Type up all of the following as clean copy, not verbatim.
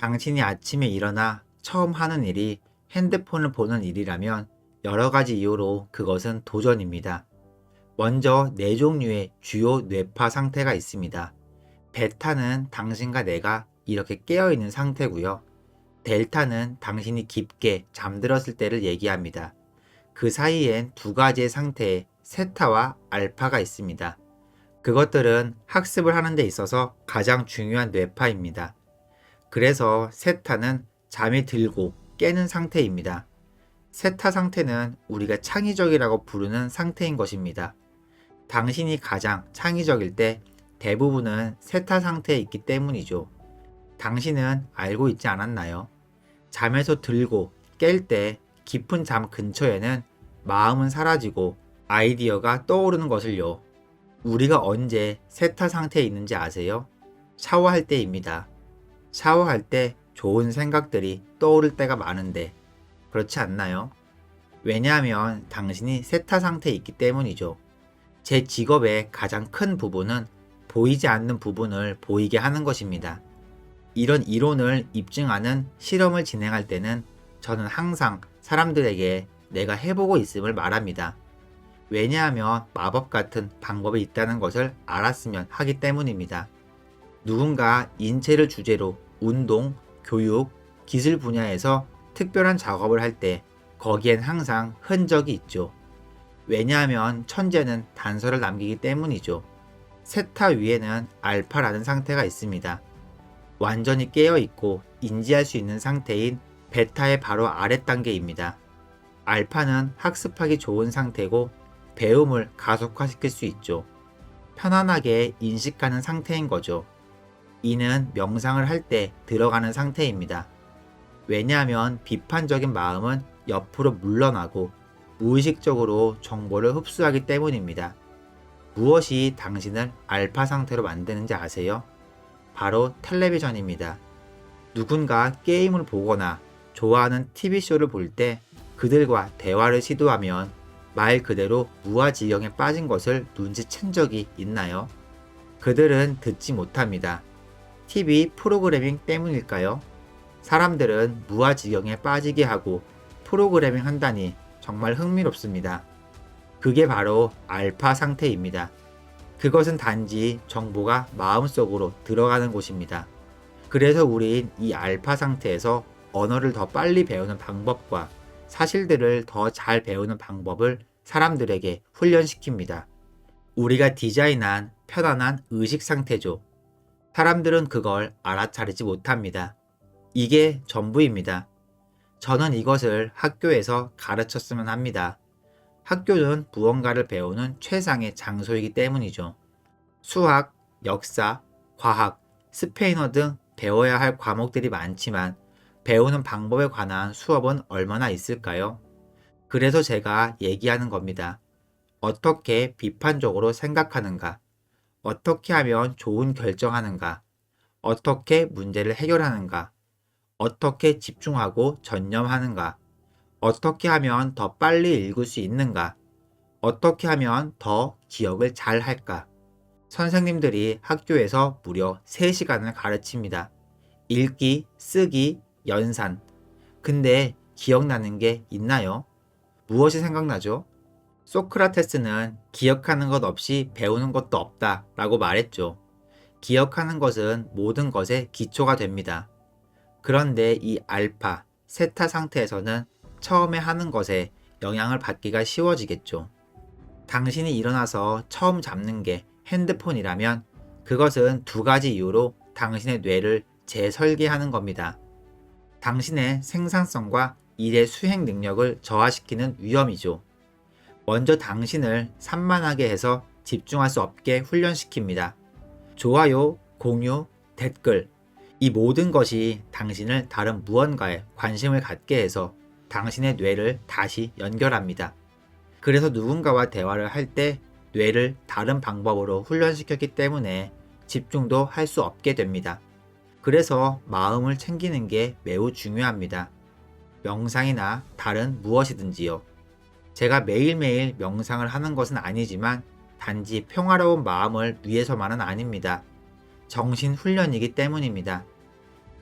당신이 아침에 일어나 처음 하는 일이 핸드폰을 보는 일이라면 여러 가지 이유로 그것은 도전입니다. 먼저 네 종류의 주요 뇌파 상태가 있습니다. 베타는 당신과 내가 이렇게 깨어있는 상태고요. 델타는 당신이 깊게 잠들었을 때를 얘기합니다. 그 사이엔 두 가지의 상태에 세타와 알파가 있습니다. 그것들은 학습을 하는 데 있어서 가장 중요한 뇌파입니다. 그래서 세타는 잠이 들고 깨는 상태입니다. 세타 상태는 우리가 창의적이라고 부르는 상태인 것입니다. 당신이 가장 창의적일 때 대부분은 세타 상태에 있기 때문이죠. 당신은 알고 있지 않았나요? 잠에서 들고 깰 때 깊은 잠 근처에는 마음은 사라지고 아이디어가 떠오르는 것을요. 우리가 언제 세타 상태에 있는지 아세요? 샤워할 때입니다. 샤워할 때 좋은 생각들이 떠오를 때가 많은데 그렇지 않나요? 왜냐하면 당신이 세타 상태에 있기 때문이죠. 제 직업의 가장 큰 부분은 보이지 않는 부분을 보이게 하는 것입니다. 이런 이론을 입증하는 실험을 진행할 때는 저는 항상 사람들에게 내가 해보고 있음을 말합니다. 왜냐하면 마법 같은 방법이 있다는 것을 알았으면 하기 때문입니다. 누군가 인체를 주제로 운동, 교육, 기술 분야에서 특별한 작업을 할 때 거기엔 항상 흔적이 있죠. 왜냐하면 천재는 단서를 남기기 때문이죠. 세타 위에는 알파라는 상태가 있습니다. 완전히 깨어있고 인지할 수 있는 상태인 베타의 바로 아랫 단계입니다. 알파는 학습하기 좋은 상태고 배움을 가속화시킬 수 있죠. 편안하게 인식하는 상태인 거죠. 이는 명상을 할 때 들어가는 상태입니다. 왜냐하면 비판적인 마음은 옆으로 물러나고 무의식적으로 정보를 흡수하기 때문입니다. 무엇이 당신을 알파 상태로 만드는지 아세요? 바로 텔레비전입니다. 누군가 게임을 보거나 좋아하는 TV쇼를 볼 때 그들과 대화를 시도하면 말 그대로 무아지경에 빠진 것을 눈치챈 적이 있나요? 그들은 듣지 못합니다. TV 프로그래밍 때문일까요? 사람들은 무아지경에 빠지게 하고 프로그래밍 한다니 정말 흥미롭습니다. 그게 바로 알파 상태입니다. 그것은 단지 정보가 마음속으로 들어가는 곳입니다. 그래서 우린 이 알파 상태에서 언어를 더 빨리 배우는 방법과 사실들을 더 잘 배우는 방법을 사람들에게 훈련시킵니다. 우리가 디자인한 편안한 의식 상태죠. 사람들은 그걸 알아차리지 못합니다. 이게 전부입니다. 저는 이것을 학교에서 가르쳤으면 합니다. 학교는 무언가를 배우는 최상의 장소이기 때문이죠. 수학, 역사, 과학, 스페인어 등 배워야 할 과목들이 많지만 배우는 방법에 관한 수업은 얼마나 있을까요? 그래서 제가 얘기하는 겁니다. 어떻게 비판적으로 생각하는가? 어떻게 하면 좋은 결정하는가? 어떻게 문제를 해결하는가? 어떻게 집중하고 전념하는가? 어떻게 하면 더 빨리 읽을 수 있는가? 어떻게 하면 더 기억을 잘 할까? 선생님들이 학교에서 무려 3시간을 가르칩니다. 읽기, 쓰기, 연산. 근데 기억나는 게 있나요? 무엇이 생각나죠? 소크라테스는 기억하는 것 없이 배우는 것도 없다 라고 말했죠. 기억하는 것은 모든 것의 기초가 됩니다. 그런데 이 알파, 세타 상태에서는 처음에 하는 것에 영향을 받기가 쉬워지겠죠. 당신이 일어나서 처음 잡는 게 핸드폰이라면 그것은 두 가지 이유로 당신의 뇌를 재설계하는 겁니다. 당신의 생산성과 일의 수행 능력을 저하시키는 위험이죠. 먼저 당신을 산만하게 해서 집중할 수 없게 훈련시킵니다. 좋아요, 공유, 댓글. 이 모든 것이 당신을 다른 무언가에 관심을 갖게 해서 당신의 뇌를 다시 연결합니다. 그래서 누군가와 대화를 할 때 뇌를 다른 방법으로 훈련시켰기 때문에 집중도 할 수 없게 됩니다. 그래서 마음을 챙기는 게 매우 중요합니다. 명상이나 다른 무엇이든지요. 제가 매일매일 명상을 하는 것은 아니지만 단지 평화로운 마음을 위해서만은 아닙니다. 정신 훈련이기 때문입니다.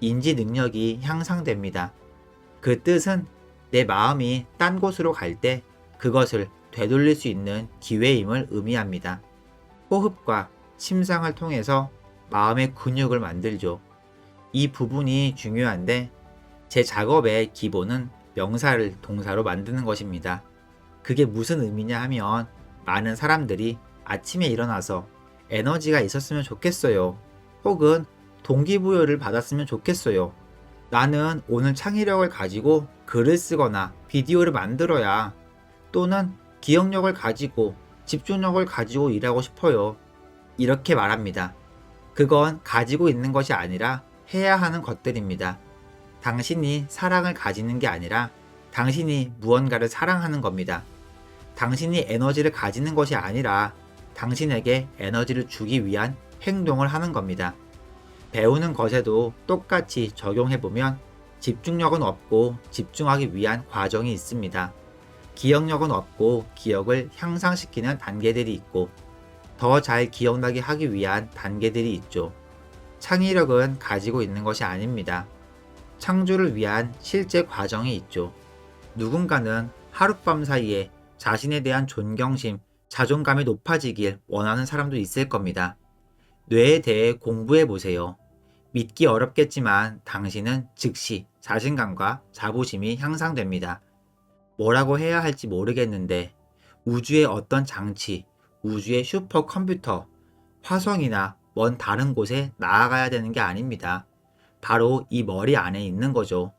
인지 능력이 향상됩니다. 그 뜻은 내 마음이 딴 곳으로 갈 때 그것을 되돌릴 수 있는 기회임을 의미합니다. 호흡과 심상을 통해서 마음의 근육을 만들죠. 이 부분이 중요한데 제 작업의 기본은 명사를 동사로 만드는 것입니다. 그게 무슨 의미냐 하면 많은 사람들이 아침에 일어나서 에너지가 있었으면 좋겠어요. 혹은 동기부여를 받았으면 좋겠어요. 나는 오늘 창의력을 가지고 글을 쓰거나 비디오를 만들어야 또는 기억력을 가지고 집중력을 가지고 일하고 싶어요. 이렇게 말합니다. 그건 가지고 있는 것이 아니라 해야 하는 것들입니다. 당신이 사랑을 가지는 게 아니라 당신이 무언가를 사랑하는 겁니다. 당신이 에너지를 가지는 것이 아니라 당신에게 에너지를 주기 위한 행동을 하는 겁니다. 배우는 것에도 똑같이 적용해보면 집중력은 없고 집중하기 위한 과정이 있습니다. 기억력은 없고 기억을 향상시키는 단계들이 있고 더 잘 기억나게 하기 위한 단계들이 있죠. 창의력은 가지고 있는 것이 아닙니다. 창조를 위한 실제 과정이 있죠. 누군가는 하룻밤 사이에 자신에 대한 존경심, 자존감이 높아지길 원하는 사람도 있을 겁니다. 뇌에 대해 공부해 보세요. 믿기 어렵겠지만 당신은 즉시 자신감과 자부심이 향상됩니다. 뭐라고 해야 할지 모르겠는데 우주의 어떤 장치, 우주의 슈퍼컴퓨터, 화성이나 먼 다른 곳에 나아가야 되는 게 아닙니다. 바로 이 머리 안에 있는 거죠.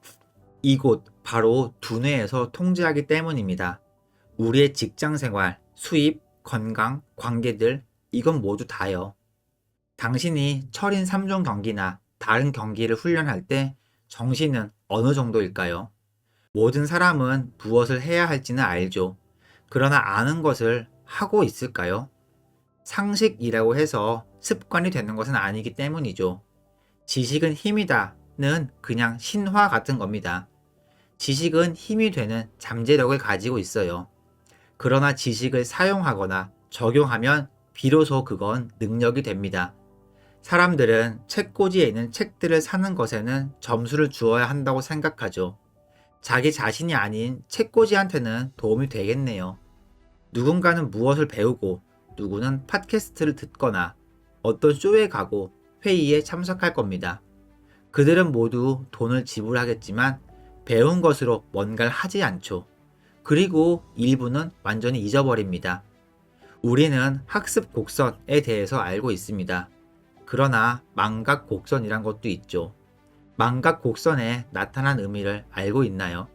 이곳 바로 두뇌에서 통제하기 때문입니다. 우리의 직장 생활, 수입, 건강, 관계들 이건 모두 다요. 당신이 철인 3종 경기나 다른 경기를 훈련할 때 정신은 어느 정도일까요? 모든 사람은 무엇을 해야 할지는 알죠. 그러나 아는 것을 하고 있을까요? 상식이라고 해서 습관이 되는 것은 아니기 때문이죠. 지식은 힘이다는 그냥 신화 같은 겁니다. 지식은 힘이 되는 잠재력을 가지고 있어요. 그러나 지식을 사용하거나 적용하면 비로소 그건 능력이 됩니다. 사람들은 책꽂이에 있는 책들을 사는 것에는 점수를 주어야 한다고 생각하죠. 자기 자신이 아닌 책꽂이한테는 도움이 되겠네요. 누군가는 무엇을 배우고 누구는 팟캐스트를 듣거나 어떤 쇼에 가고 회의에 참석할 겁니다. 그들은 모두 돈을 지불하겠지만 배운 것으로 뭔가를 하지 않죠. 그리고 일부는 완전히 잊어버립니다. 우리는 학습 곡선에 대해서 알고 있습니다. 그러나 망각 곡선이란 것도 있죠. 망각 곡선에 나타난 의미를 알고 있나요?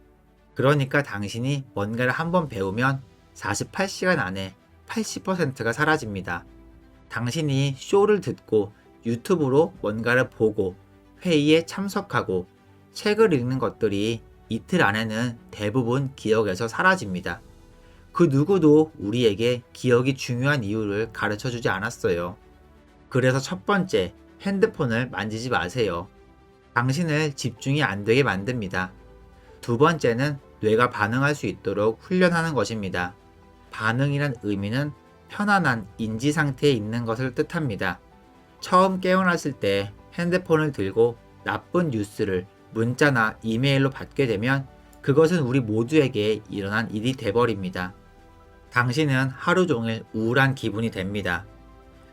그러니까 당신이 뭔가를 한번 배우면 48시간 안에 80%가 사라집니다. 당신이 쇼를 듣고 유튜브로 뭔가를 보고 회의에 참석하고 책을 읽는 것들이 이틀 안에는 대부분 기억에서 사라집니다. 그 누구도 우리에게 기억이 중요한 이유를 가르쳐 주지 않았어요. 그래서 첫 번째, 핸드폰을 만지지 마세요. 당신을 집중이 안 되게 만듭니다. 두 번째는 뇌가 반응할 수 있도록 훈련하는 것입니다. 반응이란 의미는 편안한 인지 상태에 있는 것을 뜻합니다. 처음 깨어났을 때 핸드폰을 들고 나쁜 뉴스를 문자나 이메일로 받게 되면 그것은 우리 모두에게 일어난 일이 돼버립니다. 당신은 하루 종일 우울한 기분이 됩니다.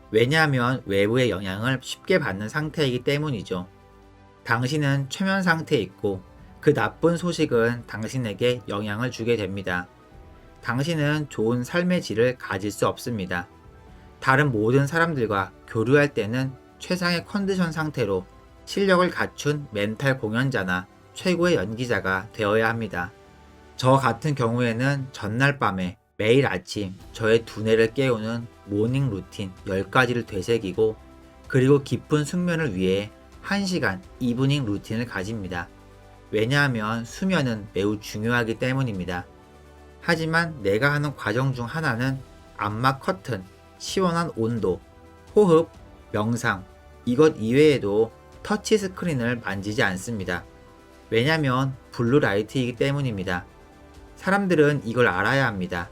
왜냐하면 외부의 영향을 쉽게 받는 상태이기 때문이죠. 당신은 최면 상태에 있고 그 나쁜 소식은 당신에게 영향을 주게 됩니다. 당신은 좋은 삶의 질을 가질 수 없습니다. 다른 모든 사람들과 교류할 때는 최상의 컨디션 상태로 실력을 갖춘 멘탈 공연자나 최고의 연기자가 되어야 합니다. 저 같은 경우에는 전날 밤에 매일 아침 저의 두뇌를 깨우는 모닝 루틴 10가지를 되새기고 그리고 깊은 숙면을 위해 1시간 이브닝 루틴을 가집니다. 왜냐하면 수면은 매우 중요하기 때문입니다. 하지만 내가 하는 과정 중 하나는 암막 커튼, 시원한 온도, 호흡, 명상, 이것 이외에도 터치 스크린을 만지지 않습니다. 왜냐하면 블루라이트이기 때문입니다. 사람들은 이걸 알아야 합니다.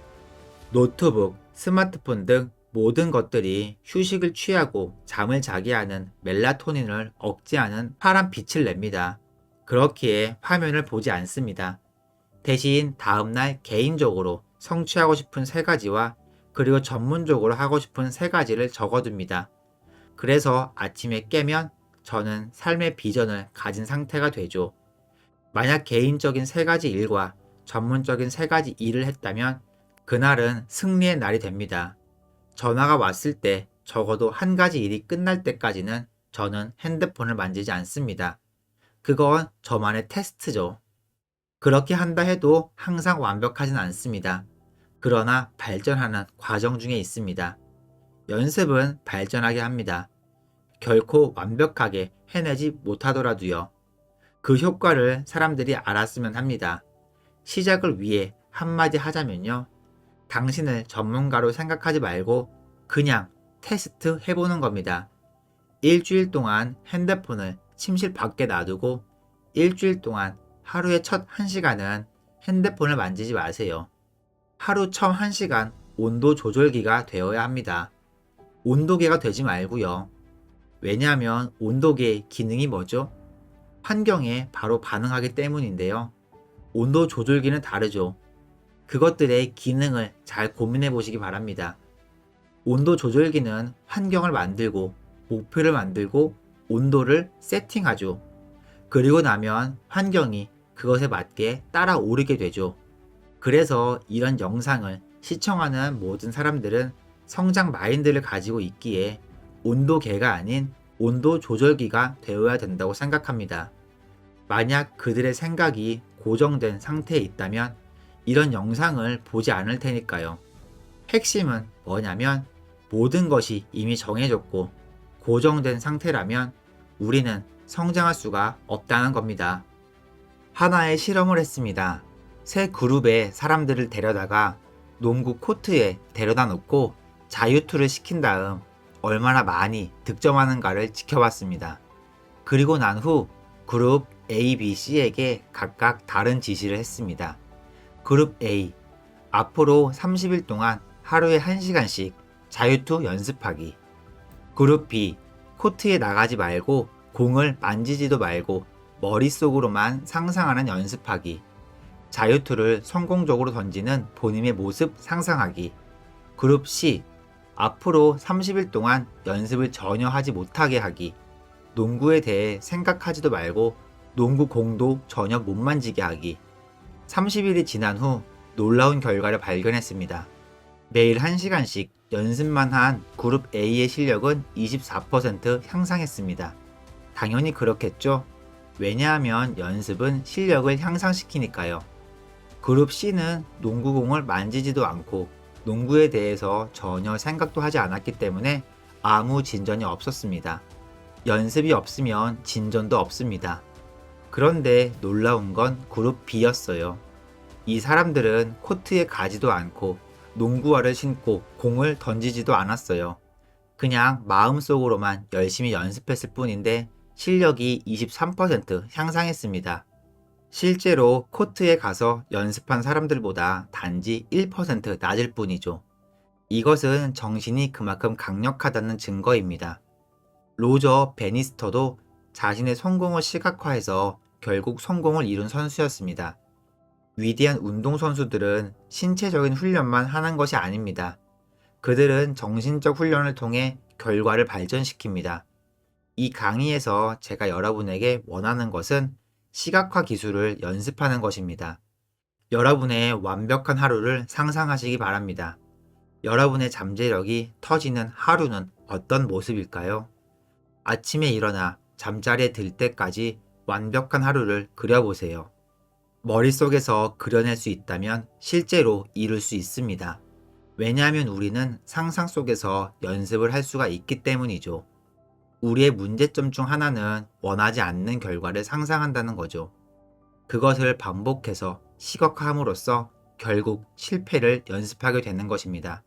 노트북, 스마트폰 등 모든 것들이 휴식을 취하고 잠을 자게 하는 멜라토닌을 억제하는 파란 빛을 냅니다. 그렇기에 화면을 보지 않습니다. 대신 다음날 개인적으로 성취하고 싶은 세 가지와 그리고 전문적으로 하고 싶은 세 가지를 적어둡니다. 그래서 아침에 깨면 저는 삶의 비전을 가진 상태가 되죠. 만약 개인적인 세 가지 일과 전문적인 세 가지 일을 했다면 그날은 승리의 날이 됩니다. 전화가 왔을 때 적어도 한 가지 일이 끝날 때까지는 저는 핸드폰을 만지지 않습니다. 그건 저만의 테스트죠. 그렇게 한다 해도 항상 완벽하진 않습니다. 그러나 발전하는 과정 중에 있습니다. 연습은 발전하게 합니다. 결코 완벽하게 해내지 못하더라도요. 그 효과를 사람들이 알았으면 합니다. 시작을 위해 한마디 하자면요. 당신을 전문가로 생각하지 말고 그냥 테스트 해보는 겁니다. 일주일 동안 핸드폰을 침실 밖에 놔두고 일주일 동안 하루의 첫 1시간은 핸드폰을 만지지 마세요. 하루 처음 1시간 온도 조절기가 되어야 합니다. 온도계가 되지 말고요. 왜냐하면 온도계의 기능이 뭐죠? 환경에 바로 반응하기 때문인데요. 온도 조절기는 다르죠. 그것들의 기능을 잘 고민해 보시기 바랍니다. 온도 조절기는 환경을 만들고 목표를 만들고 온도를 세팅하죠. 그리고 나면 환경이 그것에 맞게 따라 오르게 되죠. 그래서 이런 영상을 시청하는 모든 사람들은 성장 마인드를 가지고 있기에 온도계가 아닌 온도 조절기가 되어야 된다고 생각합니다. 만약 그들의 생각이 고정된 상태에 있다면 이런 영상을 보지 않을 테니까요. 핵심은 뭐냐면 모든 것이 이미 정해졌고 고정된 상태라면 우리는 성장할 수가 없다는 겁니다. 하나의 실험을 했습니다. 세 그룹의 사람들을 데려다가 농구 코트에 데려다 놓고 자유투를 시킨 다음 얼마나 많이 득점하는가를 지켜봤습니다. 그리고 난 후 그룹 A, B, C에게 각각 다른 지시를 했습니다. 그룹 A, 앞으로 30일 동안 하루에 1시간씩 자유투 연습하기. 그룹 B, 코트에 나가지 말고 공을 만지지도 말고 머릿속으로만 상상하는 연습하기. 자유투를 성공적으로 던지는 본인의 모습 상상하기. 그룹 C, 앞으로 30일 동안 연습을 전혀 하지 못하게 하기. 농구에 대해 생각하지도 말고 농구 공도 전혀 못 만지게 하기. 30일이 지난 후 놀라운 결과를 발견했습니다. 매일 1시간씩 연습만 한 그룹 A의 실력은 24% 향상했습니다. 당연히 그렇겠죠? 왜냐하면 연습은 실력을 향상시키니까요. 그룹 C는 농구공을 만지지도 않고 농구에 대해서 전혀 생각도 하지 않았기 때문에 아무 진전이 없었습니다. 연습이 없으면 진전도 없습니다. 그런데 놀라운 건 그룹 B였어요. 이 사람들은 코트에 가지도 않고 농구화를 신고 공을 던지지도 않았어요. 그냥 마음속으로만 열심히 연습했을 뿐인데 실력이 23% 향상했습니다. 실제로 코트에 가서 연습한 사람들보다 단지 1% 낮을 뿐이죠. 이것은 정신이 그만큼 강력하다는 증거입니다. 로저 베니스터도 자신의 성공을 시각화해서 결국 성공을 이룬 선수였습니다. 위대한 운동선수들은 신체적인 훈련만 하는 것이 아닙니다. 그들은 정신적 훈련을 통해 결과를 발전시킵니다. 이 강의에서 제가 여러분에게 원하는 것은 시각화 기술을 연습하는 것입니다. 여러분의 완벽한 하루를 상상하시기 바랍니다. 여러분의 잠재력이 터지는 하루는 어떤 모습일까요? 아침에 일어나 잠자리에 들 때까지 완벽한 하루를 그려보세요. 머릿속에서 그려낼 수 있다면 실제로 이룰 수 있습니다. 왜냐하면 우리는 상상 속에서 연습을 할 수가 있기 때문이죠. 우리의 문제점 중 하나는 원하지 않는 결과를 상상한다는 거죠. 그것을 반복해서 시각화함으로써 결국 실패를 연습하게 되는 것입니다.